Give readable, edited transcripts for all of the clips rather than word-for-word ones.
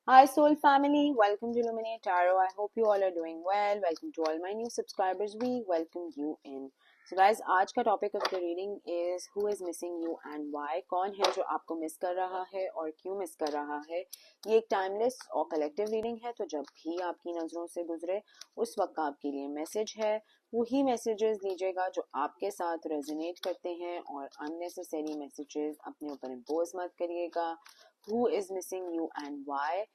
Hi Soul family, welcome to Luminate Tarot. I hope you all are doing well. Welcome to all my new subscribers. We welcome you in. So guys, आज का topic of the reading is who is missing you and why. कौन है जो आपको miss कर रहा है और क्यों मिस कर रहा है. ये एक टाइमलेस और कलेक्टिव रीडिंग है, तो जब भी आपकी नजरों से गुजरे उस वक्त आपके लिए मैसेज है. वही मैसेजेस लीजिएगा जो आपके साथ रेजोनेट करते हैं और अननेसेसरी मैसेजेस अपने ऊपर इम्पोज मत करिएगा. Who is missing you and why?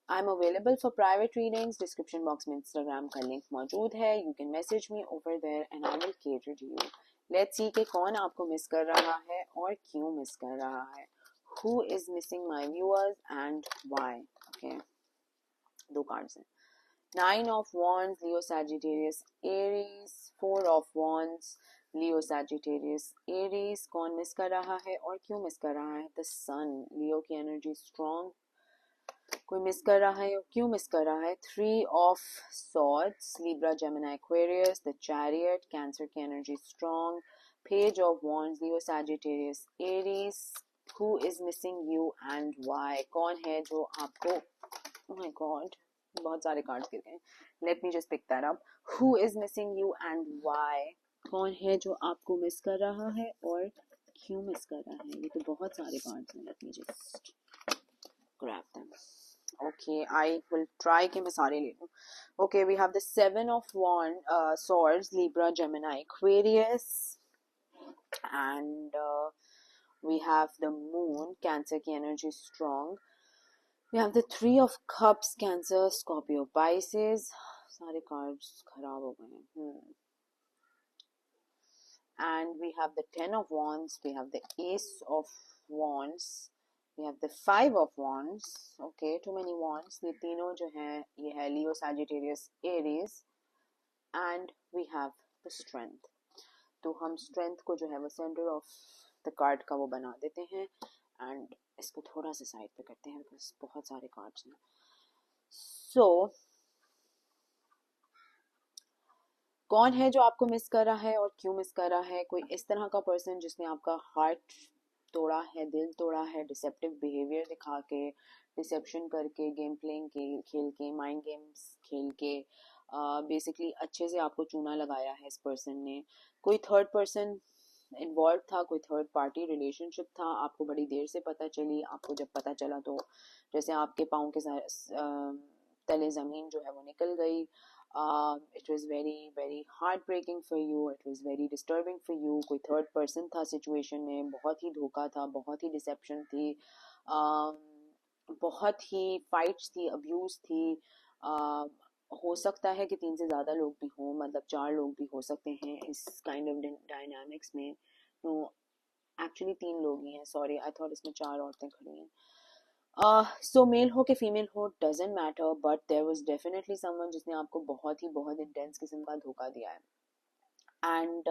I'm available for private readings. Description box में Instagram का link मौजूद है. You can message me over there and I will cater to you. Let's see कि कौन आपको मिस कर रहा है और क्यों मिस कर रहा है. Who is missing my viewers and why? Okay. दो कार्ड्स हैं. Nine of Wands, Leo, Sagittarius, Aries. Four of Wands, Leo, Sagittarius, Aries. कौन मिस कर रहा है और क्यों मिस कर रहा है. The Sun, Leo की एनर्जी स्ट्रॉन्ग. कोई मिस कर रहा है और क्यों मिस कर रहा है. Three of Swords, Libra, Gemini, Aquarius. The Chariot, cancer की energy strong. Page of Wands, Leo, Sagittarius, Aries. Who is missing you and why? कौन है जो आपको, oh my god, बहुत सारे कार्ड्स गिर गए. Let me just pick that up. Who is missing you and why. कौन है जो आपको मिस कर रहा है और क्यों मिस कर रहा है. ये तो बहुत सारे कार्ड्स हैं. Let me just grab them. Okay, I will try कि मैं सारे ले लूं. Okay, we have the seven of swords, Libra, Gemini, Aquarius, and we have the moon, Cancer की energy strong. We have the Three of Cups, Cancer, Scorpio, Pisces. सारे cards खराब हो गए हैं. And we have the Ten of Wands. We have the Ace of Wands. We have the Five of Wands. Okay, too many wands. ये तीनों जो हैं ये है Leo, Sagittarius, Aries. And we have the Strength. तो हम strength को जो है वो सेंटर ऑफ द कार्ड का वो बना देते हैं एंड इसको थोड़ा सा साइड पे करते हैं बिकॉज बहुत सारे कार्ड्स हैं. सो कौन है जो आपको मिस कर रहा है और क्यों मिस कर रहा है. कोई इस तरह का पर्सन जिसने आपका हार्ट तोड़ा है, दिल तोड़ा है, डिसेप्टिव बिहेवियर दिखा के, डिसेप्शन करके, गेम प्लेइंग के खेल के, माइंड गेम्स खेल के, बेसिकली अच्छे से आपको चूना लगाया है इस पर्सन ने. कोई थर्ड पर्सन इन्वॉल्व था, कोई थर्ड पार्टी रिलेशनशिप था. आपको बड़ी देर से पता चली. आपको जब पता चला तो जैसे आपके पाँव के तले ज़मीन जो है वो निकल गई. It was very very heartbreaking for you. It was very disturbing for you. कोई थर्ड पर्सन था सिचुएशन में. बहुत ही धोखा था, बहुत ही डिसेप्शन थी, बहुत ही फाइट्स थी, अब्यूज थी. हो सकता है कि तीन से ज़्यादा लोग भी हों, मतलब चार लोग भी हो सकते हैं इस काइंड ऑफ डायनामिक्स में. तो एक्चुअली तीन लोग ही हैं. सॉरी, आई थॉट इसमें चार औरतें खड़ी हैं. सो मेल हो कि फीमेल हो doesn't matter, but there was definitely someone जिसने आपको बहुत इंटेंस किस्म का धोखा दिया है. एंड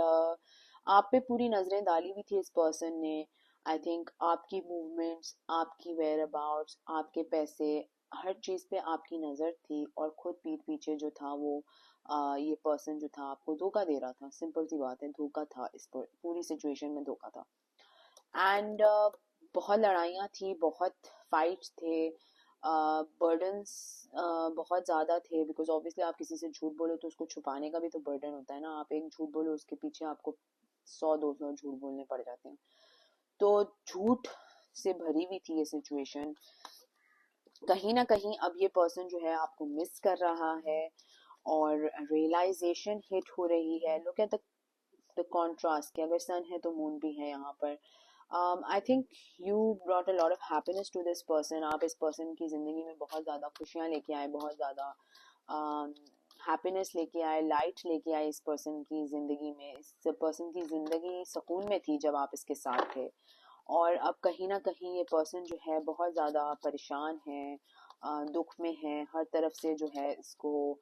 आप पे पूरी नजरें डाली हुई थी इस पर्सन ने. आई थिंक आपकी मूवमेंट्स, आपकी वेयर अबाउट्स, आपके पैसे, हर चीज़ पे आपकी नज़र थी और खुद पीठ पीछे जो था वो ये पर्सन जो था आपको धोखा दे रहा था. सिंपल सी बात है, धोखा था. इस पर पूरी सिचुएशन में धोखा था. एंड बहुत लड़ाइयाँ थी, बहुत फाइट्स थे, बर्डन्स बहुत ज़्यादा थे. बिकॉज ऑब्वियसली आप किसी से झूठ बोलो तो उसको छुपाने का भी तो बर्डन होता है ना. आप एक झूठ बोलो उसके पीछे आपको 100-200 झूठ बोलने पड़ जाते हैं. तो झूठ से भरी हुई थी ये सिचुएशन. कहीं ना कहीं अब ये पर्सन जो है आपको मिस कर रहा है और रियलाइजेशन हिट हो रही है. लुक एट द कॉन्ट्रास्ट कि अगर सन है तो मून भी है यहाँ पर. I think you brought a lot of happiness to this person. आप इस पर्सन की ज़िंदगी में बहुत ज़्यादा खुशियाँ लेके आए, बहुत ज़्यादा हैप्पीनेस लेके आए, लाइट लेके आए इस पर्सन की ज़िंदगी में. इस पर्सन की ज़िंदगी सुकून में थी जब आप इसके साथ थे. और अब कहीं ना कहीं ये पर्सन जो है बहुत ज़्यादा परेशान है, दुख में है. हर तरफ से जो है इसको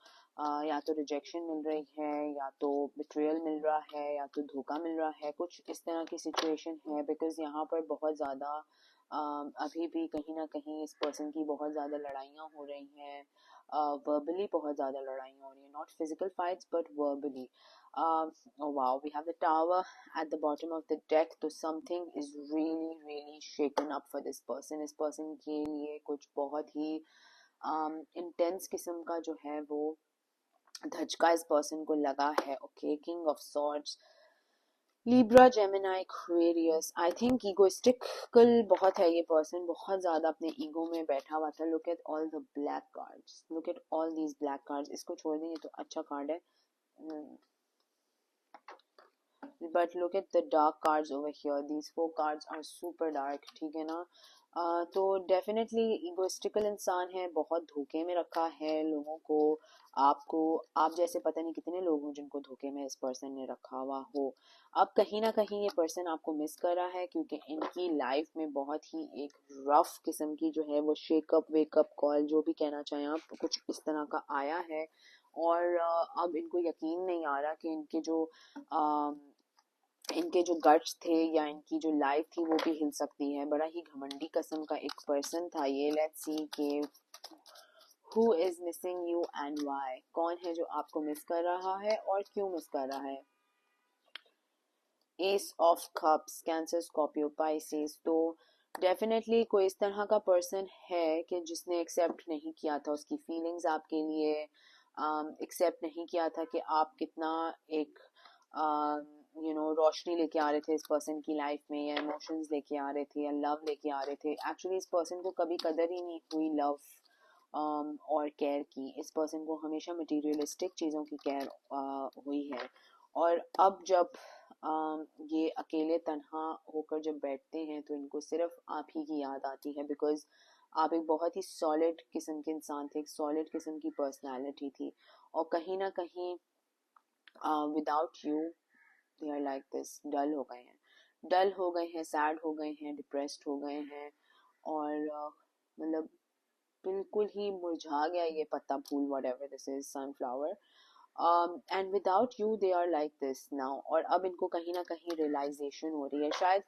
या तो रिजेक्शन मिल रही है, या तो बिट्रेयल मिल रहा है, या तो धोखा मिल रहा है. कुछ इस तरह की सिचुएशन है बिकॉज यहाँ पर बहुत ज़्यादा अभी भी कहीं ना कहीं इस पर्सन की बहुत ज़्यादा लड़ाइयाँ हो रही हैं, वर्बली बहुत ज़्यादा लड़ाइयाँ हो रही हैं, not physical fights but verbally. Wow, we have the tower at the bottom of the deck, तो something is really really shaken up for this person. इस person के लिए कुछ बहुत ही इंटेंस किस्म का जो है वो धचका इस पर्सन को लगा है. Okay, king of swords, Libra, Gemini, Aquarius. I think egoistical बहुत है ये पर्सन, बहुत ज्यादा अपने ईगो में बैठा हुआ था. Look at all the black cards, look at all these black cards. इसको छोड़ देंगे तो अच्छा कार्ड है, but look at the dark cards over here. These 4 cards are super dark. ठीक है ना. तो डेफिनेटली इगोइस्टिकल इंसान है, बहुत धोखे में रखा है लोगों को. आपको, आप जैसे पता नहीं कितने लोग हैं जिनको धोखे में इस पर्सन ने रखा हुआ हो. अब कहीं ना कहीं ये पर्सन आपको मिस कर रहा है, क्योंकि इनकी लाइफ में बहुत ही एक रफ किस्म की जो है वो शेकअप वेकअप कॉल, जो भी कहना चाहें आप, कुछ इस तरह का आया है. और अब इनको यकीन नहीं आ रहा कि इनके जो गट्स थे या इनकी जो लाइफ थी वो भी हिल सकती है. बड़ा ही घमंडी किस्म का एक पर्सन था ये. लेट्स सी के who is missing you and why. कौन है जो आपको मिस कर रहा है और क्यों मिस कर रहा है. S of cups, cancer, Scorpio, Pisces. तो डेफिनेटली कोई इस तरह का पर्सन है कि जिसने एक्सेप्ट नहीं किया था उसकी फीलिंग्स आपके लिए, एक्सेप्ट नहीं किया था कि आप कितना एक रोशनी लेके आ रहे थे इस पर्सन की लाइफ में, या इमोशंस लेके आ रहे थे, या लव लेके आ रहे थे. एक्चुअली इस पर्सन को कभी कदर ही नहीं हुई लव और केयर की. इस पर्सन को हमेशा मटेरियलिस्टिक चीज़ों की केयर हुई है. और अब जब ये अकेले तन्हा होकर जब बैठते हैं तो इनको सिर्फ आप ही की याद आती है, बिकॉज आप एक बहुत ही सॉलिड किस्म के इंसान थे, एक सॉलिड किस्म की पर्सनालिटी थी. और कहीं ना कहीं without you they are like this, dull हो गए हैं, डल हो गए हैं, सैड हो गए हैं, डिप्रेस्ड हो गए हैं. और मतलब बिल्कुल ही मुरझा गया ये पत्ता फूल, whatever this is, sunflower. And without you they are like this now. और अब इनको कहीं ना कहीं रियलाइजेशन हो रही है. शायद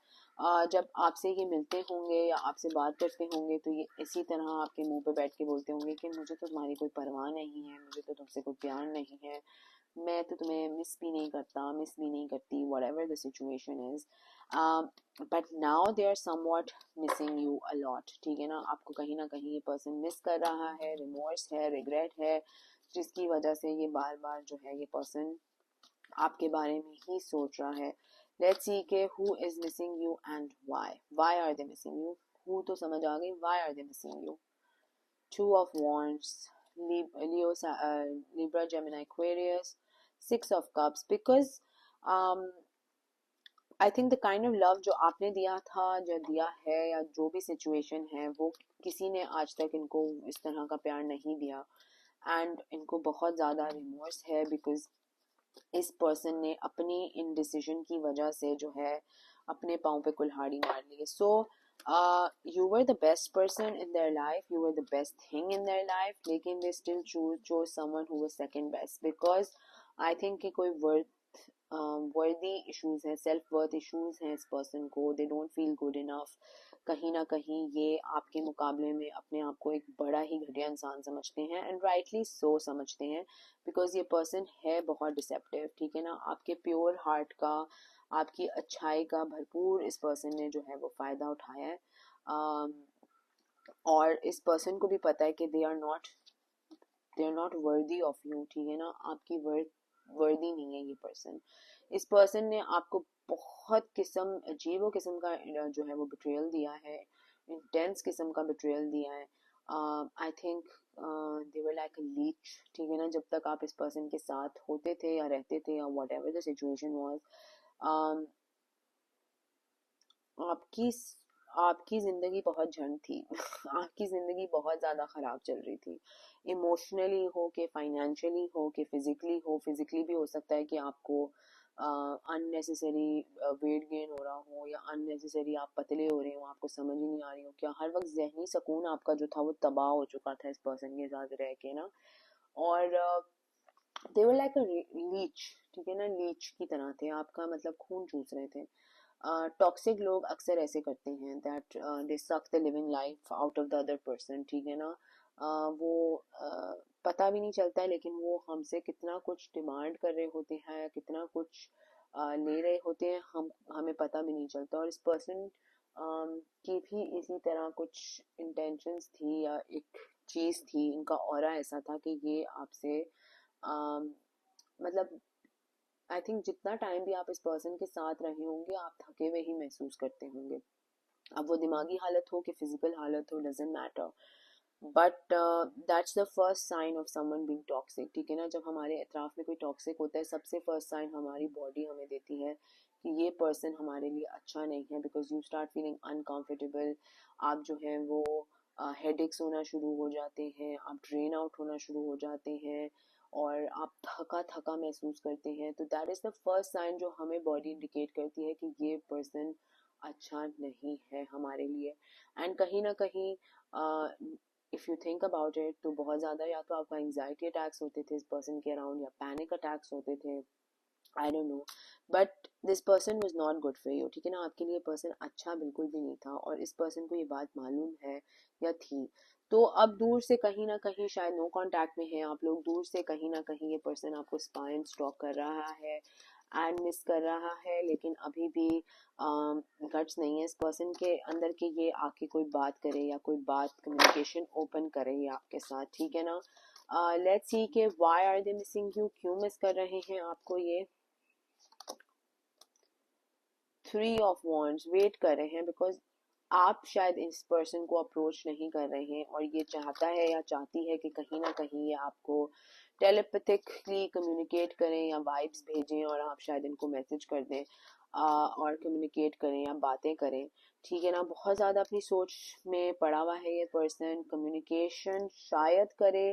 जब आपसे ये मिलते होंगे या आपसे बात करते होंगे तो ये इसी तरह आपके मुंह पे बैठ के बोलते होंगे कि मुझे तो तुम्हारी कोई परवाह नहीं है, मुझे तो तुमसे कोई प्यार नहीं है, मैं तो तुम्हें मिस भी नहीं करता, मिस भी नहीं करती, whatever the situation is. But now they are somewhat missing you a lot. ठीक है ना. आपको कहीं ना कहीं ये पर्सन मिस कर रहा है, रिमोर्स है, रिग्रेट है, जिसकी वजह से ये बार बार जो है ये पर्सन आपके बारे में ही सोच रहा है. लेट्स सी के who is missing you and why are they missing you. Who तो समझ आ गई, why are they missing you. Two of Wands, Leo, Libra, Gemini, Aquarius, Six of Cups. Because I think the kind of love जो आपने दिया था, जो दिया है, या जो भी सिचुएशन है, वो किसी ने आज तक इनको इस तरह का प्यार नहीं दिया. एंड इनको बहुत ज़्यादा रिमोर्स है, बिकॉज इस पर्सन ने अपनी इन डिसीजन की वजह से जो है अपने पाँव पे कुल्हाड़ी मार ली है. सो you were the best person in their life, you were the best thing in their life, लेकिन they still chose someone who was second best. Because I think कि कोई worthy issues है, self worth issues हैं इस person को. they don't feel good enough. कहीं ना कहीं ये आपके मुकाबले में अपने आप को एक बड़ा ही घटिया इंसान समझते हैं, एंड राइटली सो समझते हैं, बिकॉज ये पर्सन है बहुत डिसेप्टिव. ठीक है ना. आपके प्योर हार्ट का, आपकी अच्छाई का भरपूर इस पर्सन ने जो है वो फायदा उठाया है. और इस पर्सन को भी पता है कि they are not worthy of you. ठीक है ना. आपकी वर्दी नहीं है ये पर्सन. इस पर्सन ने आपको बहुत अजीबो किस्म का जो है वो बिट्रेयल दिया है, इंटेंस किस्म का बिट्रेयल दिया है. I think they were like a leech. ठीक है ना. जब तक आप इस पर्सन के साथ होते थे या रहते थे या what ever the situation was, आपकी आपकी जिंदगी बहुत झंड थी. आपकी जिंदगी बहुत ज्यादा खराब चल रही थी. इमोशनली हो के फाइनेंशियली हो के फिजिकली हो. फिजिकली भी हो सकता है कि आपको अननेसेसरी वेट गेन हो रहा हो, या अननेसेसरी आप पतले हो रहे हो, आपको समझ ही नहीं आ रही हो क्या. हर वक्त जहनी सुकून आपका जो था वो तबाह हो चुका था इस पर्सन के साथ रह के ना. और दे वर लाइक अ लीच. ठीक है ना. लीच की तरह थे, आपका मतलब खून चूस रहे थे. टॉक्सिक लोग अक्सर ऐसे करते हैं that they suck the living life out of the other person, ठीक है ना। वो पता भी नहीं चलता है, लेकिन वो हमसे कितना कुछ डिमांड कर रहे होते हैं, कितना कुछ ले रहे होते हैं, हमें पता भी नहीं चलता। और इस पर्सन की भी इसी तरह कुछ इंटेंशंस थी या एक चीज थी, इनका ऑरा ऐसा था कि ये आपसे मतलब आई थिंक जितना टाइम भी आप इस पर्सन के साथ रहे होंगे, आप थके हुए ही महसूस करते होंगे। अब वो दिमागी हालत हो कि फिजिकल हालत हो, doesn't matter, but that's the first sign of someone being toxic, ठीक है ना। जब हमारे अतराफ में कोई टॉक्सिक होता है, सबसे फर्स्ट साइन हमारी बॉडी हमें देती है कि ये पर्सन हमारे लिए अच्छा नहीं है, because you start feeling uncomfortable. आप जो है वो हेडेक्स होना शुरू हो जाते हैं, आप ड्रेन आउट होना शुरू हो जाते हैं, और आप थका थका महसूस करते हैं। तो that is the first sign जो हमें बॉडी इंडिकेट करती है कि ये पर्सन अच्छा नहीं है हमारे लिए। एंड कहीं ना कहीं if you think about it, तो बहुत ज़्यादा या तो आपका एंजाइटी अटैक्स होते थे इस पर्सन के अराउंड, या पैनिक अटैक्स होते थे, I don't know, but this person was not good for you, ठीक है ना। आपके लिए पर्सन अच्छा बिल्कुल भी नहीं था, और इस पर्सन को ये बात मालूम है या थी। तो अब दूर से कहीं ना कहीं, शायद नो कांटेक्ट में है आप लोग, दूर से कहीं ना कहीं ये पर्सन आपको स्पाइन स्टॉक कर रहा है एंड मिस कर रहा है, लेकिन अभी भी गट्स नहीं है इस पर्सन के अंदर कि ये आके कोई बात करे या कोई बात कम्युनिकेशन ओपन करे ये आपके साथ, ठीक है ना। लेट्स सी के why are they missing you, क्यों मिस कर रहे हैं आपको ये। 3 ऑफ वॉन्ड्स, वेट कर रहे हैं, बिकॉज आप शायद इस पर्सन को अप्रोच नहीं कर रहे हैं, और ये चाहता है या चाहती है कि कहीं ना कहीं ये आपको टेलीपैथिकली कम्युनिकेट करें या वाइब्स भेजें, और आप शायद इनको मैसेज कर दें और कम्युनिकेट करें या बातें करें, ठीक है ना। बहुत ज़्यादा अपनी सोच में पड़ा हुआ है ये पर्सन, कम्युनिकेशन शायद करे,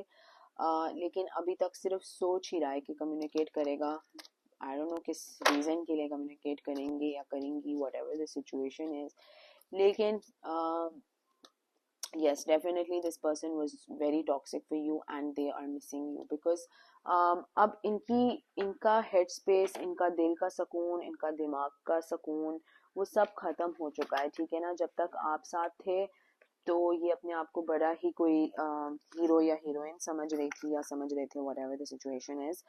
लेकिन अभी तक सिर्फ सोच ही रहा है कि कम्युनिकेट करेगा। आई डोंट नो किस रीज़न के लिए कम्युनिकेट करेंगे या करेंगी, what ever the situation is, लेकिन yes, definitely this person was very toxic for you and they are missing you because अब इनका हेड स्पेस, इनका दिल का सुकून, इनका दिमाग का सुकून, वो सब खत्म हो चुका है, ठीक है ना। जब तक आप साथ थे तो ये अपने आप को बड़ा ही कोई हीरो या हीरोइन समझ रही थी या समझ रहे थे, whatever the situation is,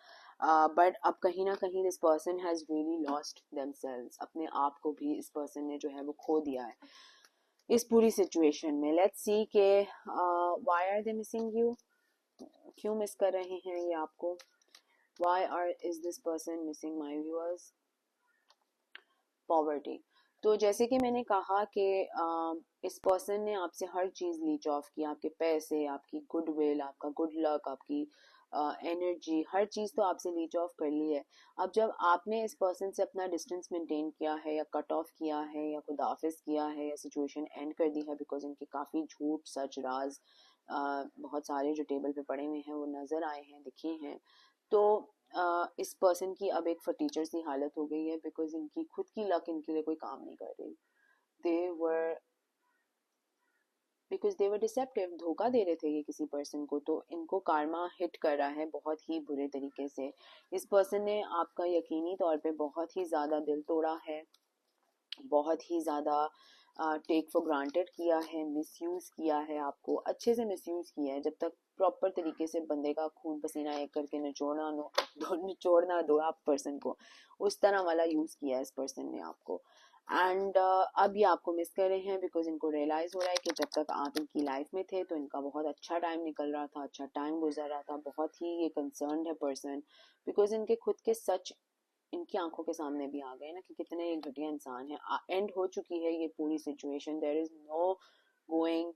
but अब कहीं ना कहीं this person has really lost themselves, अपने आप को भी इस पर्सन ने जो है वो खो दिया है इस पूरी सिचुएशन में। लेट्स सी के why are they missing you, क्यों मिस कर रहे हैं ये आपको। Why are is this person missing my viewers. Poverty, तो जैसे कि मैंने कहा कि इस पर्सन ने आपसे हर चीज़ लीच ऑफ की, आपके पैसे, आपकी गुडविल, आपका गुड लक, आपकी एनर्जी, हर चीज़ तो आपसे लीच ऑफ कर ली है। अब जब आपने इस पर्सन से अपना डिस्टेंस मेंटेन किया है या कट ऑफ किया है या खुदाफिज किया है या सिचुएशन एंड कर दी है, बिकॉज इनके काफ़ी झूठ सच राज बहुत सारे जो टेबल पे पड़े हुए हैं वो नज़र आए हैं, दिखे हैं, तो इस पर्सन की अब एक फटीचर सी हालत हो गई है, बिकॉज इनकी खुद की लक इनके लिए कोई काम नहीं कर रही। दे were because they were deceptive, धोखा दे रहे थे ये किसी पर्सन को, तो इनको कार्मा हिट कर रहा है बहुत ही बुरे तरीके से। इस पर्सन ने आपका यकीनी तौर पे बहुत ही ज़्यादा दिल तोड़ा है, बहुत ही ज़्यादा टेक फॉर ग्रांटेड किया है, मिसयूज़ किया है, आपको अच्छे से मिसयूज़ किया है। जब तक प्रॉपर तरीके से बंदे का खून पसीना एक करके निचोड़ना दो आप पर्सन को, उस तरह वाला यूज़ किया है इस पर्सन ने आपको। एंड अब ये आपको मिस कर रहे हैं, बिकॉज इनको रियलाइज़ हो रहा है कि जब तक आप इनकी लाइफ में थे तो इनका बहुत अच्छा टाइम निकल रहा था, अच्छा टाइम गुजर रहा था, बहुत ही ये कंसर्न है पर्सन, बिकॉज इनके खुद के सच इनकी आंखों के सामने भी आ गए ना कि कितने एक घटिया इंसान है। एंड हो चुकी है ये पूरी situation, there is no going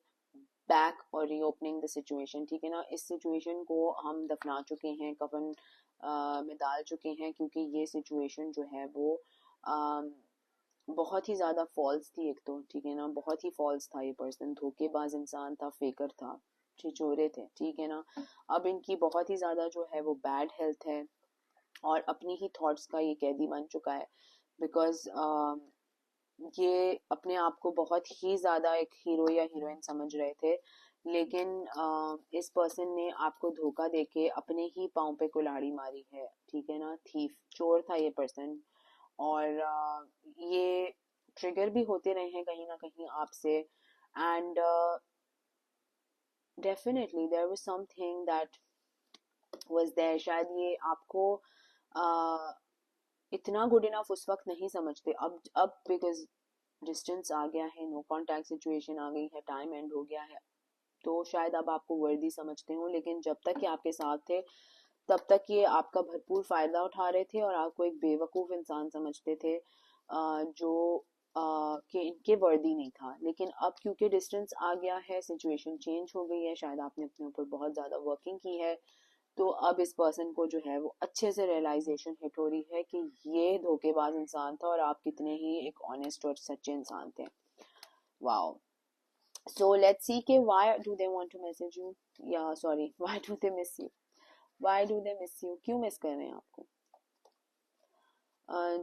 back और रीओपनिंग द सिचुएशन, ठीक है ना। इस सिचुएशन को हम दफना चुके हैं, कफन में डाल चुके हैं, क्योंकि ये सिचुएशन जो है वो बहुत ही ज़्यादा फॉल्स थी एक तो, ठीक है ना, बहुत ही फॉल्स था ये पर्सन, धोखेबाज इंसान था, फेकर था, छिछोरे थे, ठीक है ना। अब इनकी बहुत ही ज़्यादा जो है वो बैड हेल्थ है और अपनी ही थॉट्स का ये कैदी बन चुका है, बिकॉज ये अपने आप को बहुत ही ज़्यादा एक हीरो या हीरोइन समझ रहे थे, लेकिन इस पर्सन ने आपको धोखा देके अपने ही पाँव पे कुल्हाड़ी मारी है, ठीक है ना। थीफ, चोर था ये पर्सन, और ये ट्रिगर भी होते रहे हैं कहीं ना कहीं आपसे, and definitely there was something that was there. शायद ये आपको इतना गुड इनफ उस वक्त नहीं समझते, अब बिकॉज डिस्टेंस आ गया है, नो कॉन्टैक्ट सिचुएशन आ गई है, टाइम एंड हो गया है, तो शायद अब आपको वर्दी समझते हो, लेकिन जब तक ये आपके साथ थे तब तक ये आपका भरपूर फायदा उठा रहे थे और आपको एक बेवकूफ इंसान समझते थे, जो कि इनके वर्दी नहीं था। लेकिन अब क्योंकि डिस्टेंस आ गया है, सिचुएशन चेंज हो गई है, शायद आपने अपने ऊपर बहुत ज्यादा वर्किंग की है, तो अब इस पर्सन को जो है वो अच्छे से रियलाइजेशन हिट हो रही है कि ये धोखेबाज इंसान था और आप कितने ही एक ऑनेस्ट और सच्चे इंसान थे। वाओ। So let's see कि why do they want to message you? Yeah, sorry, why do they miss you? Why do they miss you? क्यों मिस कर रहे हैं आपको?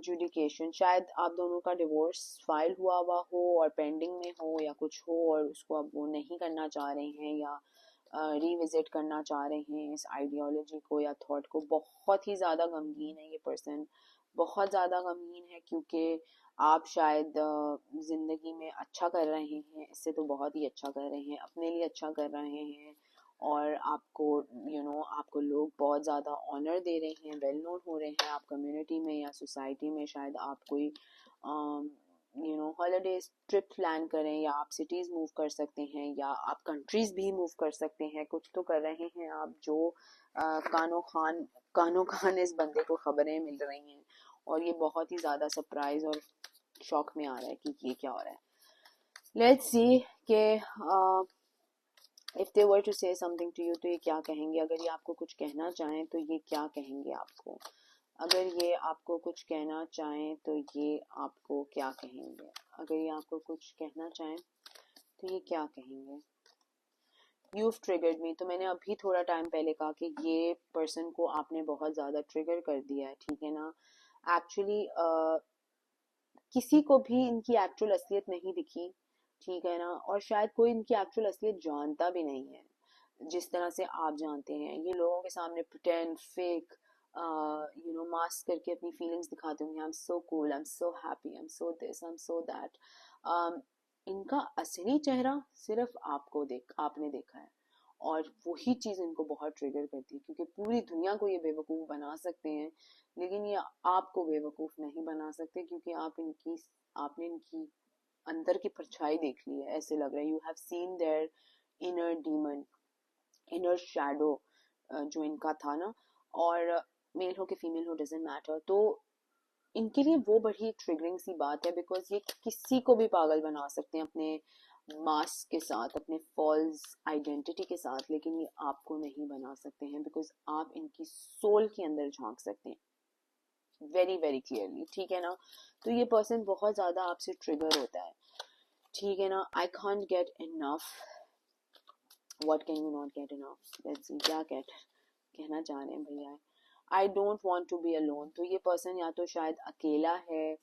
जुडिकेशन, शायद आप दोनों का डिवोर्स फाइल हुआ हो और पेंडिंग में हो या कुछ हो और उसको अब वो नहीं करना चाह रहे हैं या रिविजिट करना चाह रहे हैं इस आइडियोलॉजी को या थॉट को। बहुत ही ज़्यादा गमगीन है ये पर्सन, बहुत ज़्यादा गमगीन है, क्योंकि आप शायद ज़िंदगी में अच्छा कर रहे हैं, इससे तो बहुत ही अच्छा कर रहे हैं, अपने लिए अच्छा कर रहे हैं, और आपको आपको लोग बहुत ज़्यादा ऑनर दे रहे हैं, वेल नोन हो रहे हैं आप कम्युनिटी में या सोसाइटी में। शायद आप कोई हॉलीडेज ट्रिप प्लान करें, या आप सिटीज़ मूव कर सकते हैं, या आप कंट्रीज़ भी मूव कर सकते हैं, कुछ तो कर रहे हैं आप जो कानो खान इस बंदे को खबरें मिल रही हैं, और ये बहुत ही ज़्यादा सरप्राइज और शॉक में आ रहा है कि ये क्या हो रहा है। लेट्स सी के if they were to say something to you, तो ये क्या कहेंगे? अगर ये आपको कुछ कहना चाहें तो ये क्या कहेंगे आपको? अगर ये आपको कुछ कहना चाहें तो ये आपको क्या कहेंगे? अगर ये आपको कुछ कहना चाहें तो ये क्या कहेंगे? You've triggered me, तो मैंने अभी थोड़ा टाइम पहले कहा कि ये पर्सन को आपने बहुत ज़्यादा ट्रिगर कर दिया है, ठीक है ना। एक्चुअली किसी को भी इनकी एक्चुअल असलियत नहीं दिखी, ठीक है ना, और शायद कोई इनकी एक्चुअल असलियत जानता भी नहीं है जिस तरह से आप जानते हैं। ये लोगों के सामने प्रिटेंड, फेक, मास्क करके अपनी फीलिंग्स दिखाते होंगे, I am so cool, I am so happy, I am so this, I am so that. इनका असली चेहरा सिर्फ आपने देखा है, और वही चीज इनको बहुत ट्रिगर करती है, क्योंकि पूरी दुनिया को ये बेवकूफ बना सकते हैं, लेकिन ये आपको बेवकूफ नहीं बना सकते, क्योंकि आपने इनकी अंदर की परछाई देख ली है। ऐसे लग रहा है you have seen their inner demon, inner shadow जो इनका था ना। और मेल हो कि फीमेल हो, डजंट मैटर, तो इनके लिए वो बड़ी ट्रिगरिंग सी बात है, बिकॉज ये किसी को भी पागल बना सकते हैं अपने मास्क के साथ, अपने फॉल्स आइडेंटिटी के साथ, लेकिन ये आपको नहीं बना सकते हैं, बिकॉज आप इनकी सोल के अंदर झांक सकते हैं वेरी वेरी क्लियरली, ठीक है ना। तो ये पर्सन बहुत ज्यादा आपसे ट्रिगर होता है, ठीक है ना। I can't get enough, what can you not get enough, let's see क्या कहना चाह रहे हैं भैया। I don't want to be alone, तो ये पर्सन या तो शायद अकेला है,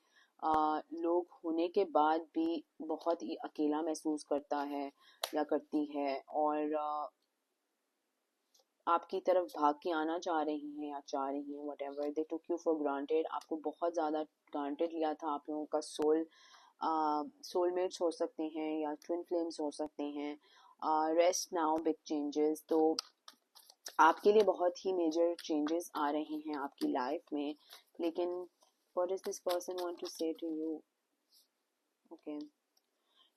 लोग होने के बाद भी बहुत ही अकेला महसूस करता है या करती है, और आपकी तरफ भाग के आना चाह रही हैं या चाह रही हैं, what ever, they took you for granted, आपको बहुत ज़्यादा ग्रांटेड लिया था। आप लोगों का सोलमेट्स हो सकते हैं या ट्विन फ्लेम्स हो सकते हैं। रेस्ट नाउ, बिग चेंजेस, तो आपके लिए बहुत ही मेजर चेंजेस आ रहे हैं आपकी लाइफ में, लेकिन what does this person want to say to you? Okay,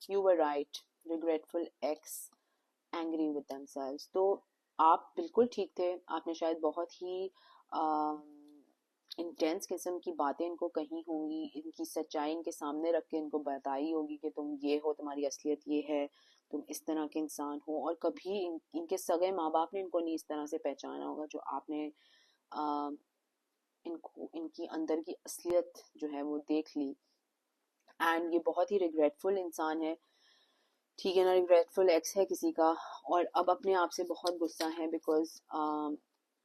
you were right, regretful ex, angry with themselves, तो आप बिल्कुल ठीक थे। आपने शायद बहुत ही इंटेंस किस्म की बातें इनको कही होंगी, इनकी सच्चाई इनके सामने रख के इनको बताई होगी कि तुम ये हो, तुम्हारी असलियत ये है, तुम इस तरह के इंसान हो, और कभी इनके सगे माँ बाप ने इनको नहीं इस तरह से पहचाना होगा जो आपने आ, इनकी अंदर की असलियत जो है वो देख ली। एंड ये बहुत ही रिग्रेटफुल इंसान है, ठीक है ना, रिग्रेटफुल एक्स है किसी का, और अब अपने आप से बहुत गुस्सा है, because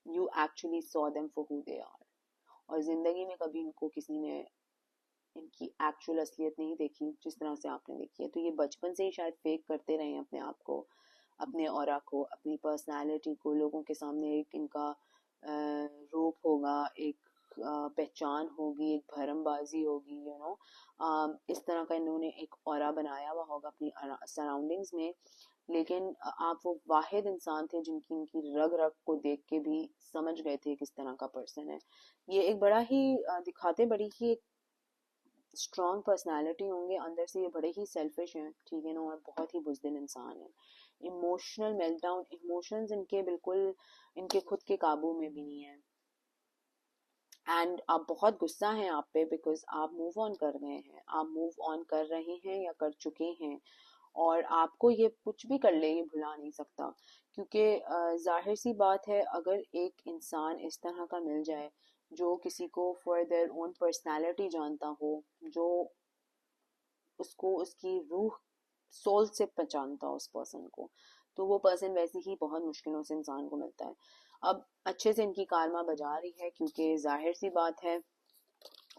you actually saw them for who they are, और जिंदगी में कभी इनको किसी ने इनकी एक्चुअल असलियत नहीं देखी जिस तरह से आपने देखी है। तो ये बचपन से ही शायद फेक करते रहे हैं अपने आप को, अपने ऑरा को, अपनी पर्सनालिटी को, लोगों के सामने एक इनका रूप होगा, एक पहचान होगी, एक भरमबाजी होगी, इस तरह का इन्होंने एक ऑरा बनाया हुआ होगा अपनी सराउंडिंग्स में। लेकिन आप वो वाहिद इंसान थे जिनकी इनकी रग रग को देख के भी समझ गए थे किस तरह का पर्सन है ये। एक बड़ा ही दिखाते बड़ी ही एक स्ट्रॉन्ग पर्सनालिटी होंगे, अंदर से ये बड़े ही सेल्फिश हैं, ठीक है ना, और बहुत ही बुज़दिल इंसान है। इमोशनल मेल्टडाउन, इमोशंस इनके बिल्कुल इनके खुद के काबू में भी नहीं है। एंड आप बहुत गुस्सा हैं आप पे बिकॉज आप मूव ऑन कर रहे हैं, आप मूव ऑन कर रहे हैं या कर चुके हैं, और आपको ये कुछ भी कर ले ये भुला नहीं सकता। क्योंकि जाहिर सी बात है, अगर एक इंसान इस तरह का मिल जाए जो किसी को फॉर देयर ओन पर्सनालिटी जानता हो, जो उसको उसकी रूह सोल से पहचानता हो उस पर्सन को, तो वो पर्सन वैसे ही बहुत मुश्किलों से इंसान को मिलता है। अब अच्छे से इनकी कारमा बजा रही है क्योंकि जाहिर सी बात है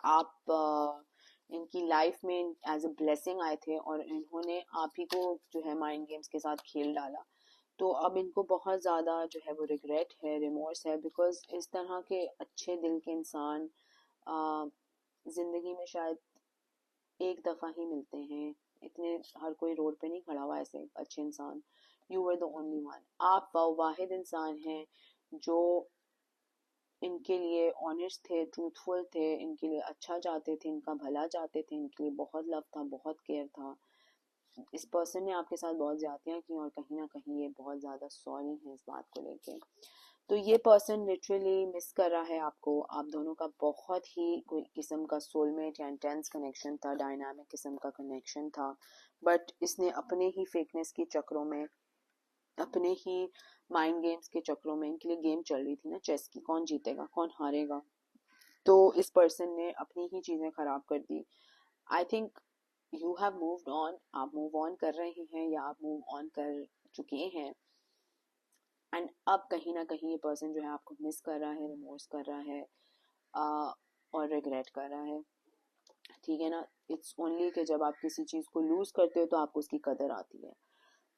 आप इनकी लाइफ में एज अ ब्लेसिंग आए थे और इन्होंने आप ही को जो है माइंड गेम्स के साथ खेल डाला। तो अब इनको बहुत ज़्यादा जो है वो रिग्रेट है, रिमोर्स है, बिकॉज इस तरह के अच्छे दिल के इंसान ज़िंदगी में शायद एक दफ़ा ही मिलते हैं। इतने हर कोई रोड पे नहीं खड़ा हुआ ऐसे अच्छे इंसान। You were the only one. आप वाहिद इंसान हैं जो इनके लिए ऑनेस्ट थे, ट्रूथफुल थे, इनके लिए अच्छा चाहते थे, इनका भला चाहते थे, इनके लिए बहुत लव था, बहुत केयर था। इस पर्सन ने आपके साथ बहुत ज्यादतियाँ की और कहीं ना कहीं ये बहुत ज़्यादा सॉरी है इस बात को लेके। तो ये पर्सन लिटरली मिस कर रहा है आपको। आप दोनों का बहुत ही कोई किस्म का सोलमेट या इंटेंस कनेक्शन था, डायनामिक किस्म का कनेक्शन था, बट इसने अपने ही फेकनेस के चक्रों में, अपने ही माइंड गेम्स के चक्रों में, इनके लिए गेम चल रही थी ना चेस की, कौन जीतेगा कौन हारेगा, तो इस पर्सन ने अपनी ही चीज़ें खराब कर दी। I think you have moved on, आप मूव ऑन कर रहे हैं या आप मूव ऑन कर चुके हैं, एंड अब कहीं ना कहीं ये पर्सन जो है आपको मिस कर रहा है, रिमोर्स कर रहा है, और रिग्रेट कर रहा है, ठीक है ना। इट्स ओनली कि जब आप किसी चीज़ को लूज करते हो तो आपको उसकी कदर आती है।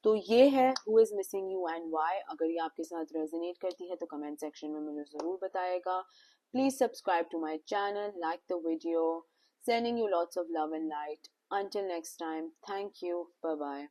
तो ये है who is missing you and why. अगर ये आपके साथ रेजोनेट करती है तो कमेंट सेक्शन में मुझे ज़रूर बताएगा। Please subscribe to my channel, like the video, sending you lots of love and light. Until next time, thank you, bye bye.